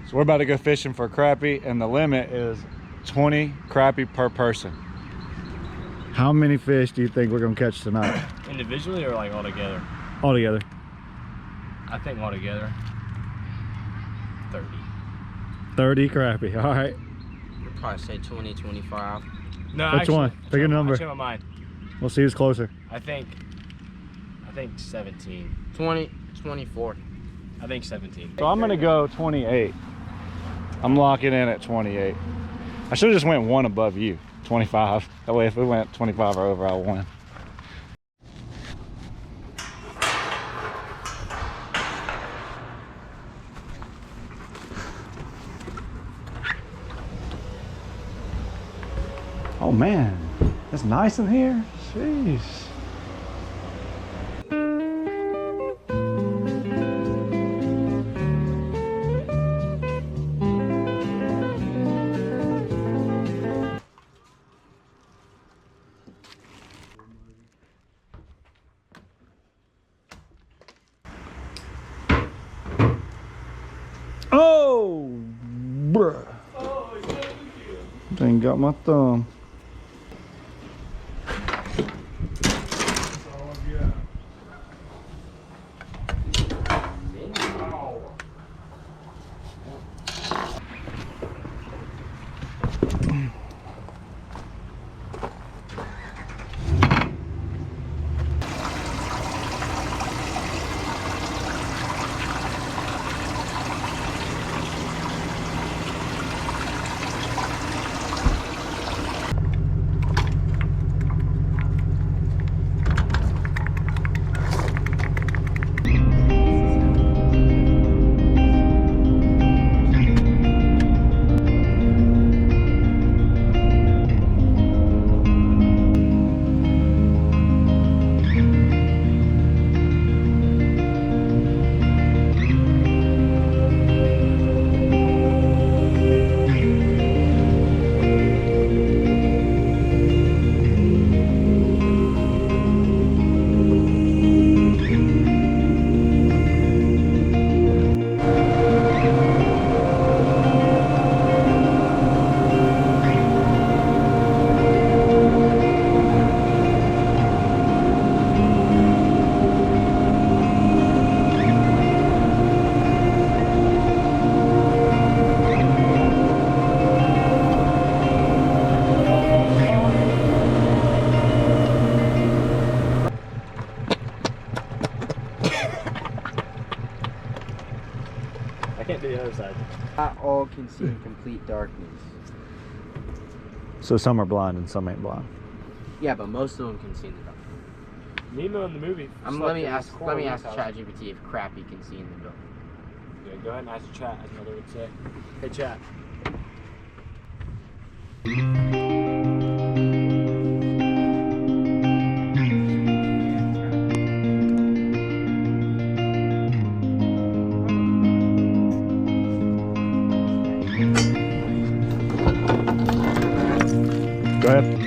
So we're about to go fishing for crappie, and the limit is 20 crappie per person. How many fish do you think we're gonna catch tonight? Individually or like all together? All together. I think all together 30. 30 crappie, all right. I'd probably say 20, 25. No, Which one? Pick a number. I changed my mind. We'll see who's closer. I think 17. 20, 24. I think 17. So I'm gonna go 28. I'm locking in at 28. I should have just went one above you, 25. That way if we went 25 or over, I won. Oh man, it's nice in here. Jeez. Oh, bruh. Oh, dang, got my thumb. I can't do the other side. Not all can see in complete darkness. So some are blind and some ain't blind. Yeah, but most of them can see in the dark. Nemo in the movie. Let me ask ChatGPT if Crappie can see in the dark. Yeah, go ahead and ask chat, as Mother would say. Hey chat. Go ahead.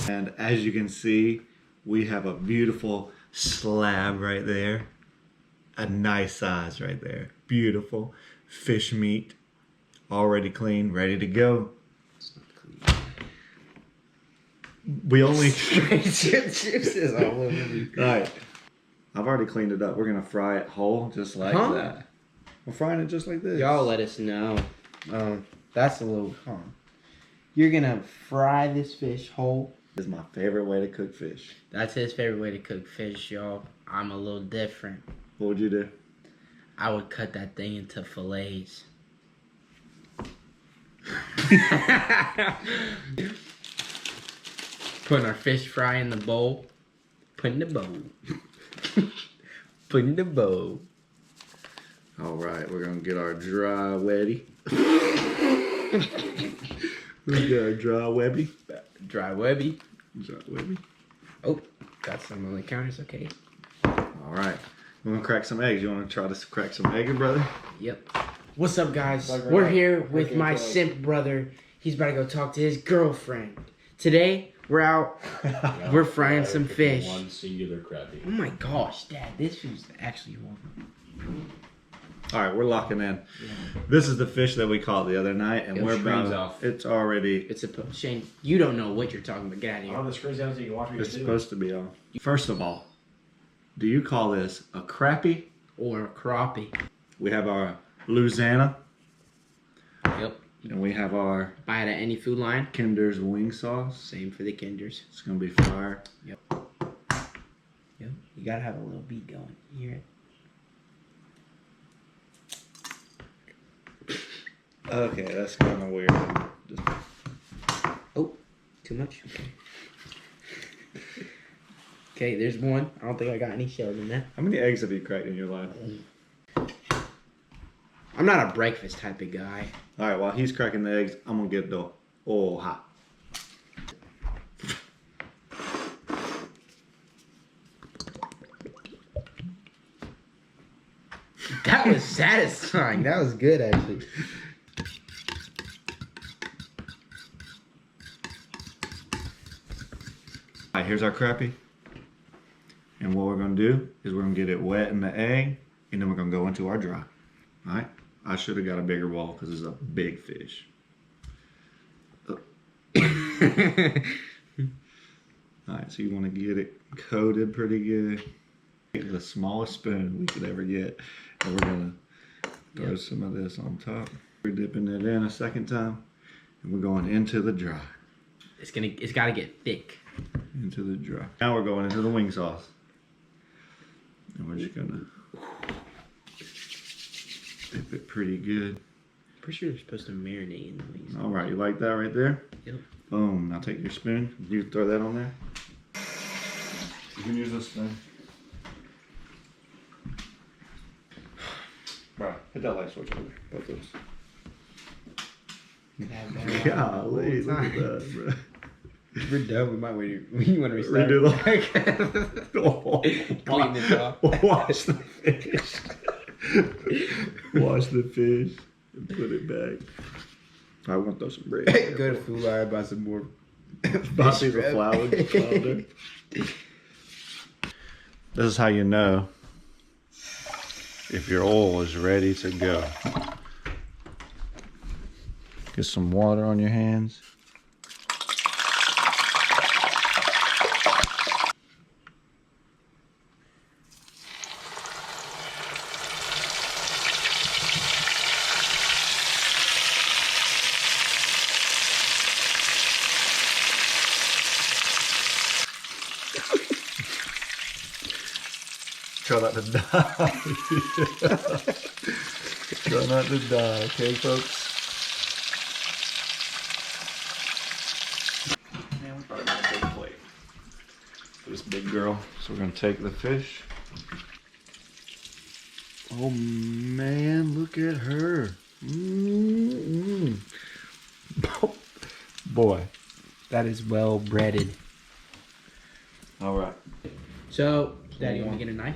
And as you can see, we have a beautiful slab right there. A nice size right there. Beautiful fish meat, already clean, ready to go. We only Straight chip chips is all over me. All right. I've already cleaned it up. We're gonna fry it whole, just like that. We're frying it just like this. Y'all let us know. That's a little You're gonna fry this fish whole. This is my favorite way to cook fish. That's his favorite way to cook fish, y'all. I'm a little different. What would you do? I would cut that thing into fillets. Putting our fish fry in the bowl. Put in the bowl. Put in the bowl. All right, we're gonna get our dry wetty. We got our dry webby. Dry webby. Dry webby. Oh, got some on the counters. Okay. All right, we're gonna crack some eggs. You wanna try to crack some egg, brother? Yep. What's up, guys? We're here with my simp brother. He's about to go talk to his girlfriend. Today, we're out. We're frying some fish. One singular crappie. Oh my gosh, Dad, this is actually one. All right, we're locking in. Yeah. This is the fish that we caught the other night, and we're about. Off. It's already. It's a Shane. You don't know what you're talking about. Get out of here. Oh, the screen's down so you can watch me. It's supposed to be on. First of all, do you call this a crappie or a crappie? We have our Louisiana. Yep. And we have our. Buy it at any food line. Kinder's wing sauce. Same for the Kinders. It's gonna be fire. Yep. Yep. You gotta have a little beat going. You hear it? Okay, that's kind of weird. Oh, too much? Okay. Okay, there's one. I don't think I got any shells in there. How many eggs have you cracked in your life? I'm not a breakfast type of guy. All right, while he's cracking the eggs, I'm going to get the oil hot. That was satisfying. That was good, actually. All right, here's our crappie. And what we're going to do is we're going to get it wet in the egg, and then we're going to go into our dry. All right? I should have got a bigger bowl because it's a big fish. All right, so you want to get it coated pretty good. Get the smallest spoon we could ever get. And we're going to throw some of this on top. We're dipping it in a second time, and we're going into the dry. It's got to get thick. Into the dry. Now we're going into the wing sauce. And we're just gonna dip it pretty good. Pretty sure you're supposed to marinate in the wings. All right, you like that right there? Yep. Boom. Now take your spoon. You throw that on there. You can use this spoon. Bro, hit that light switch over there. Both those. Golly, look at that, bro. We're done. We might wait. You want to restart? Redo the Clean this off. Wash the fish. Wash the fish and put it back. I want to throw some bread. Go to Food Line, buy some more. Buy some flour. This is how you know if your oil is ready to go. Get some water on your hands. Try not to die. Try not to die, okay, folks? Man, we probably got a big plate for this big girl. So we're gonna take the fish. Oh man, look at her. Boy, That is well breaded. all right. So, Daddy, you want to get a knife?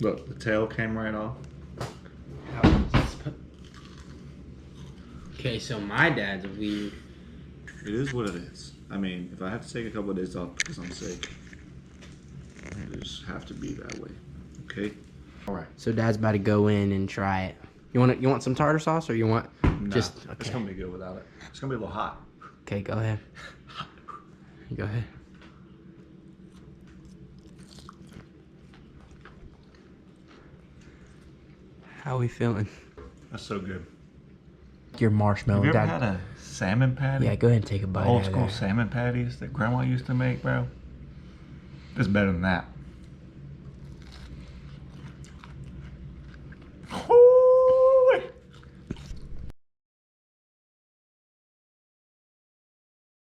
Look, the tail came right off. How is this okay, so my dad's weird. It is what it is. I mean, if I have to take a couple of days off because I'm sick, it just have to be that way. Okay? All right. So Dad's about to go in and try it. You want some tartar sauce or you want just okay. It's gonna be good without it. It's gonna be a little hot. Okay, go ahead. Go ahead. How are we feeling? That's so good. Your marshmallow, Have you ever Dad. had a salmon patty? Yeah, go ahead and take a bite. Old out of school that. salmon patties that Grandma used to make, bro. It's better than that.